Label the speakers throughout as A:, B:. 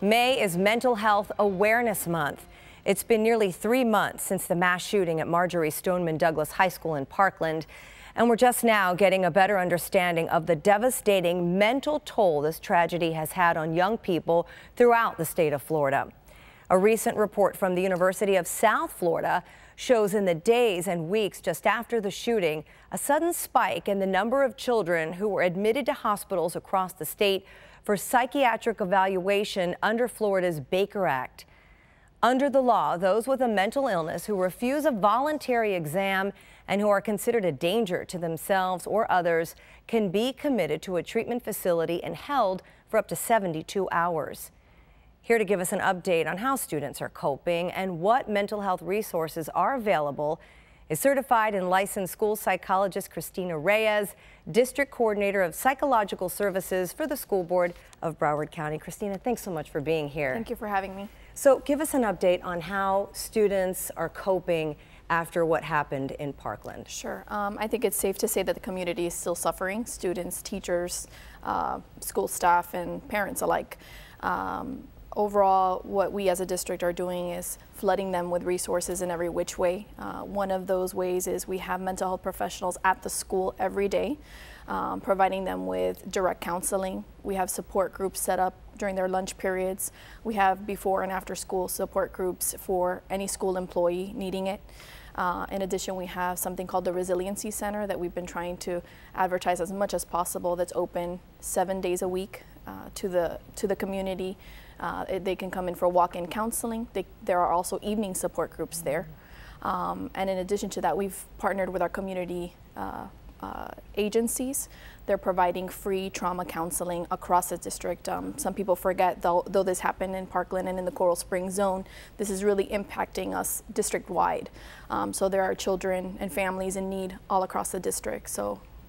A: May is Mental Health Awareness Month. It's been nearly 3 months since the mass shooting at Marjory Stoneman Douglas High School in Parkland, and we're just now getting a better understanding of the devastating mental toll this tragedy has had on young people throughout the state of Florida. A recent report from the University of South Florida shows in the days and weeks just after the shooting, a sudden spike in the number of children who were admitted to hospitals across the state for psychiatric evaluation under Florida's Baker Act. Under the law, those with a mental illness who refuse a voluntary exam and who are considered a danger to themselves or others can be committed to a treatment facility and held for up to 72 hours. Here to give us an update on how students are coping and what mental health resources are available is certified and licensed school psychologist Christina Reyes, District Coordinator of Psychological Services for the School Board of Broward County. Christina, thanks so much for being here.
B: Thank you for having me.
A: So give us an update on how students are coping after what happened in Parkland.
B: Sure. I think it's safe to say that the community is still suffering, students, teachers, school staff, and parents alike. Overall, what we as a district are doing is flooding them with resources in every which way. One of those ways is we have mental health professionals at the school every day, providing them with direct counseling. We have support groups set up during their lunch periods. We have before and after school support groups for any school employee needing it. In addition, we have something called the Resiliency Center that we've been trying to advertise as much as possible, that's open 7 days a week to the community. They can come in for walk-in counseling. There are also evening support groups there. And in addition to that, we've partnered with our community agencies. They're providing free trauma counseling across the district. Some people forget, though this happened in Parkland and in the Coral Springs zone, this is really impacting us district-wide. So there are children and families in need all across the district.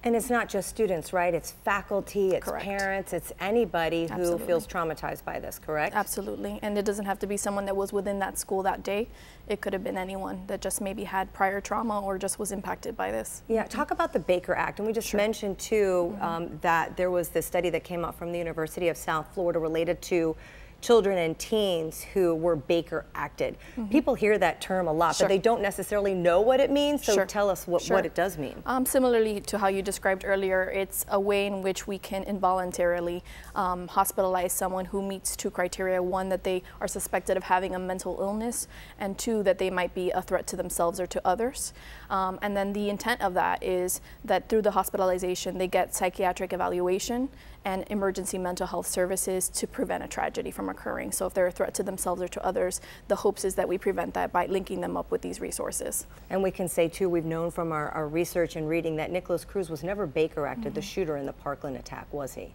A: And it's not just students, right? It's faculty, it's
B: Correct.
A: parents, it's anybody who
B: Absolutely.
A: feels traumatized by this, correct?
B: Absolutely. And it doesn't have to be someone that was within that school that day. It could have been anyone that just maybe had prior trauma or just was impacted by this.
A: Yeah, talk about the Baker Act. And we just mentioned, too, that there was this study that came out from the University of South Florida related to children and teens who were Baker Acted. People hear that term a lot, but they don't necessarily know what it means. So tell us what it does mean.
B: Similarly to how you described earlier, it's a way in which we can involuntarily hospitalize someone who meets 2 criteria. 1, that they are suspected of having a mental illness, and 2, that they might be a threat to themselves or to others. And then the intent of that is that through the hospitalization, they get psychiatric evaluation and emergency mental health services to prevent a tragedy from occurring. So if they're a threat to themselves or to others, the hopes is that we prevent that by linking them up with these resources.
A: And we can say, too, we've known from our research and reading that Nikolas Cruz was never Baker Acted, the shooter in the Parkland attack, was he?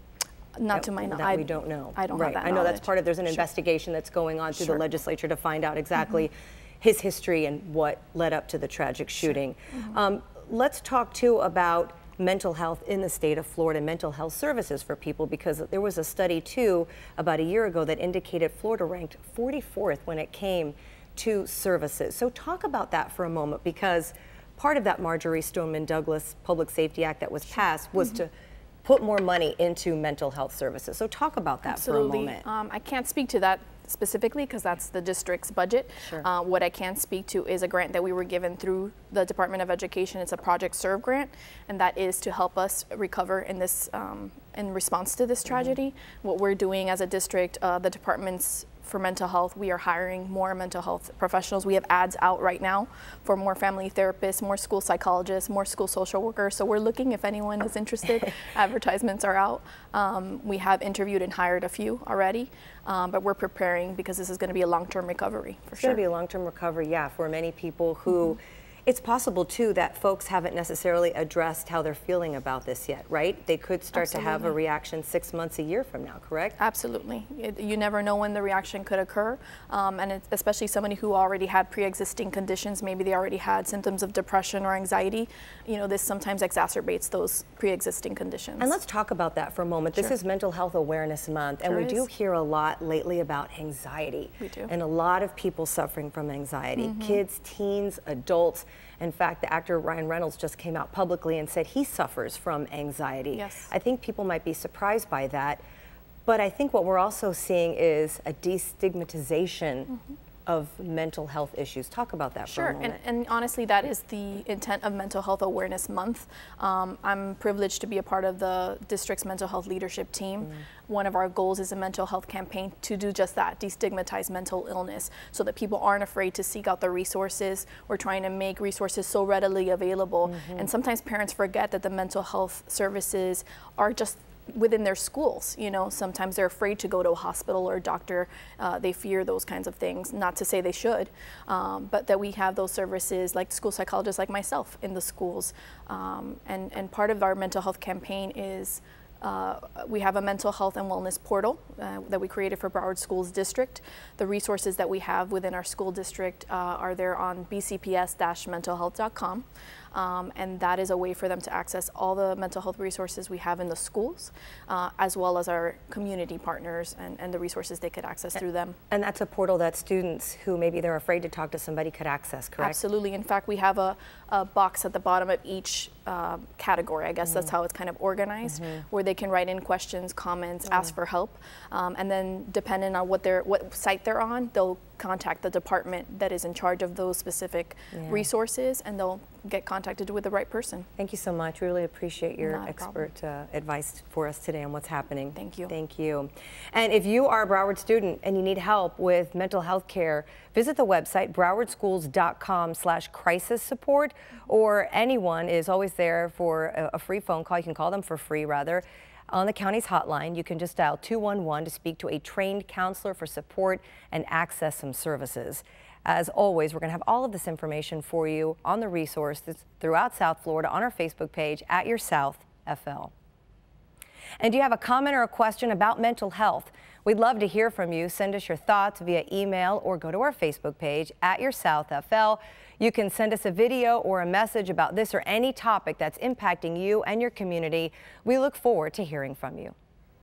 B: Not to my knowledge.
A: That we don't know.
B: I don't have that
A: I know that's
B: knowledge.
A: part of, there's an investigation that's going on through the legislature to find out exactly his history and what led up to the tragic shooting. Let's talk, too, about mental health in the state of Florida, mental health services for people, because there was a study, too, about a year ago that indicated Florida ranked 44th when it came to services. So talk about that for a moment, because part of that Marjory Stoneman Douglas Public Safety Act that was passed was to put more money into mental health services. So talk about that for a moment.
B: I can't speak to that specifically because that's the district's budget. What I can speak to is a grant that we were given through the Department of Education. It's a Project Serve grant, and that is to help us recover in this in response to this tragedy. What we're doing as a district, the department's for mental health, we are hiring more mental health professionals. We have ads out right now for more family therapists, more school psychologists, more school social workers. So we're looking if anyone is interested. Advertisements are out. We have interviewed and hired a few already, but we're preparing because this is going to be a long-term recovery for sure.
A: It's going to be a long-term recovery, yeah, for many people who it's possible, too, that folks haven't necessarily addressed how they're feeling about this yet, right? They could start to have a reaction 6 months, a year from now, correct?
B: Absolutely. You never know when the reaction could occur, and especially somebody who already had pre-existing conditions, maybe they already had symptoms of depression or anxiety. You know, this sometimes exacerbates those pre-existing conditions.
A: And let's talk about that for a moment. This is Mental Health Awareness Month, and we do hear a lot lately about anxiety.
B: We do.
A: And a lot of people suffering from anxiety, kids, teens, adults. In fact, the actor Ryan Reynolds just came out publicly and said he suffers from anxiety.
B: Yes.
A: I think people might be surprised by that. But I think what we're also seeing is a destigmatization of mental health issues. Talk about that for a moment.
B: Sure, and honestly, that is the intent of Mental Health Awareness Month. I'm privileged to be a part of the district's mental health leadership team. One of our goals is a mental health campaign to do just that, destigmatize mental illness, so that people aren't afraid to seek out the resources. We're trying to make resources so readily available. And sometimes parents forget that the mental health services are just within their schools. You know, sometimes they're afraid to go to a hospital or a doctor. They fear those kinds of things. Not to say they should, but that we have those services like school psychologists like myself in the schools. And part of our mental health campaign is we have a mental health and wellness portal that we created for Broward Schools District. The resources that we have within our school district are there on bcps-mentalhealth.com. And that is a way for them to access all the mental health resources we have in the schools, as well as our community partners and the resources they could access through them. And
A: that's a portal that students who maybe they're afraid to talk to somebody could access, correct?
B: Absolutely. In fact, we have a box at the bottom of each category. I guess that's how it's kind of organized, where they can write in questions, comments, ask for help, and then depending on what site they're on, they'll contact the department that is in charge of those specific resources, and they'll get contacted with the right person.
A: Thank you so much. We really appreciate your expert advice for us today on what's happening.
B: Thank you.
A: Thank you. And if you are a Broward student and you need help with mental health care, visit the website browardschools.com/crisis support, or anyone is always there for a free phone call. You can call them for free, rather. On the county's hotline, you can just dial 211 to speak to a trained counselor for support and access some services. As always, we're going to have all of this information for you on the resources throughout South Florida on our Facebook page @YourSouthFL. And do you have a comment or a question about mental health? We'd love to hear from you. Send us your thoughts via email or go to our Facebook page @YourSouthFL. You can send us a video or a message about this or any topic that's impacting you and your community. We look forward to hearing from you.